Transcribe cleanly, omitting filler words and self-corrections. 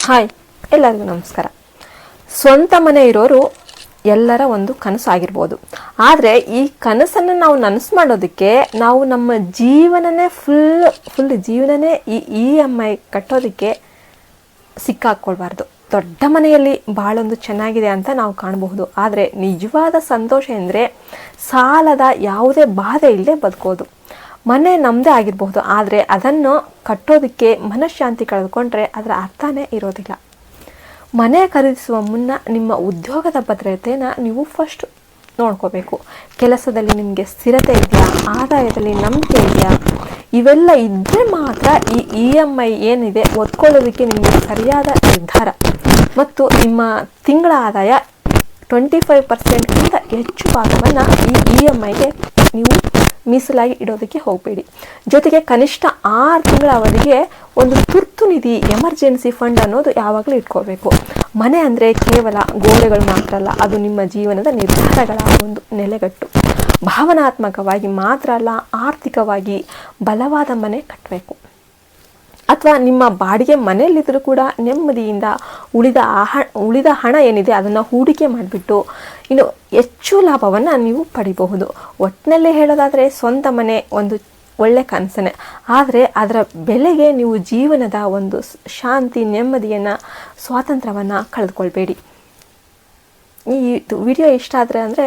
Hi, ಎಲ್ಲರಿಗೂ ನಮಸ್ಕಾರ. ಸ್ವಂತ ಮನೆ ಇರೋರು ಎಲ್ಲರ ಒಂದು ಕನಸು ಆಗಿರ್ಬೋದು. ಆದರೆ ಈ ಕನಸನ್ನು ನಾವು ನನಸು ಮಾಡೋದಕ್ಕೆ ನಾವು ನಮ್ಮ ಜೀವನನೇ ಫುಲ್ ಜೀವನನೇ ಈ EMI ಕಟ್ಟೋದಕ್ಕೆ ಸಿಕ್ಕಾಕ್ಕೊಳ್ಬಾರ್ದು. ದೊಡ್ಡ ಮನೆಯಲ್ಲಿ ಭಾಳೊಂದು ಚೆನ್ನಾಗಿದೆ ಅಂತ ನಾವು ಕಾಣಬಹುದು. ಆದರೆ ನಿಜವಾದ ಸಂತೋಷ ಎಂದರೆ ಸಾಲದ ಯಾವುದೇ ಬಾಧೆ ಇಲ್ಲದೆ ಬದುಕೋದು. ಮನೆ ನಮ್ಮದೇ ಆಗಿರಬಹುದು, ಆದರೆ ಅದನ್ನು ಕಟ್ಟೋದಕ್ಕೆ ಮನಃಶಾಂತಿ ಕಳೆದುಕೊಂಡ್ರೆ ಅದರ ಅರ್ಥನೇ ಇರೋದಿಲ್ಲ. ಮನೆ ಖರೀದಿಸುವ ಮುನ್ನ ನಿಮ್ಮ ಉದ್ಯೋಗದ ಭದ್ರತೆಯನ್ನು ನೀವು ಫಸ್ಟ್ ನೋಡ್ಕೋಬೇಕು. ಕೆಲಸದಲ್ಲಿ ನಿಮಗೆ ಸ್ಥಿರತೆ ಇದೆಯಾ, ಆದಾಯದಲ್ಲಿ ನಂಬಿಕೆ ಇದೆಯಾ, ಇವೆಲ್ಲ ಇದ್ದರೆ ಮಾತ್ರ ಈ EMI ಏನಿದೆ ಒತ್ಕೊಳ್ಳೋದಕ್ಕೆ ನಿಮಗೆ ಸರಿಯಾದ ನಿರ್ಧಾರ. ಮತ್ತು ನಿಮ್ಮ ತಿಂಗಳ ಆದಾಯ 25%ಗಿಂತ ಹೆಚ್ಚು ಭಾಗವನ್ನು ಈ EMIಗೆ ನೀವು ಮೀಸಲಾಗಿ ಇಡೋದಕ್ಕೆ ಹೋಗಬೇಡಿ. ಜೊತೆಗೆ ಕನಿಷ್ಠ 6 ತಿಂಗಳ ಅವಧಿಗೆ ಒಂದು ತುರ್ತು ನಿಧಿ, ಎಮರ್ಜೆನ್ಸಿ ಫಂಡ್ ಅನ್ನೋದು ಯಾವಾಗಲೂ ಇಟ್ಕೋಬೇಕು. ಮನೆ ಅಂದರೆ ಕೇವಲ ಗೋಡೆಗಳು ಮಾತ್ರ ಅಲ್ಲ, ಅದು ನಿಮ್ಮ ಜೀವನದ ನಿರ್ಧಾರಗಳ ಒಂದು ನೆಲೆಗಟ್ಟು. ಭಾವನಾತ್ಮಕವಾಗಿ ಮಾತ್ರ ಅಲ್ಲ, ಆರ್ಥಿಕವಾಗಿ ಬಲವಾದ ಮನೆ ಕಟ್ಟಬೇಕು. ಅಥವಾ ನಿಮ್ಮ ಬಾಡಿಗೆ ಮನೆಯಲ್ಲಿದ್ದರೂ ಕೂಡ ನೆಮ್ಮದಿಯಿಂದ ಉಳಿದ ಹಣ ಏನಿದೆ ಅದನ್ನು ಹೂಡಿಕೆ ಮಾಡಿಬಿಟ್ಟು ಇನ್ನು ಹೆಚ್ಚು ಲಾಭವನ್ನು ನೀವು ಪಡಿಬಹುದು. ಒಟ್ಟಿನಲ್ಲಿ ಹೇಳೋದಾದರೆ ಸ್ವಂತ ಮನೆ ಒಂದು ಒಳ್ಳೆ ಕನಸನೆ, ಆದರೆ ಅದರ ಬೆಲೆಗೆ ನೀವು ಜೀವನದ ಒಂದು ಶಾಂತಿ, ನೆಮ್ಮದಿಯನ್ನು, ಸ್ವಾತಂತ್ರ್ಯವನ್ನು ಕಳೆದುಕೊಳ್ಬೇಡಿ. ಈ ವಿಡಿಯೋ ಇಷ್ಟ ಆದರೆ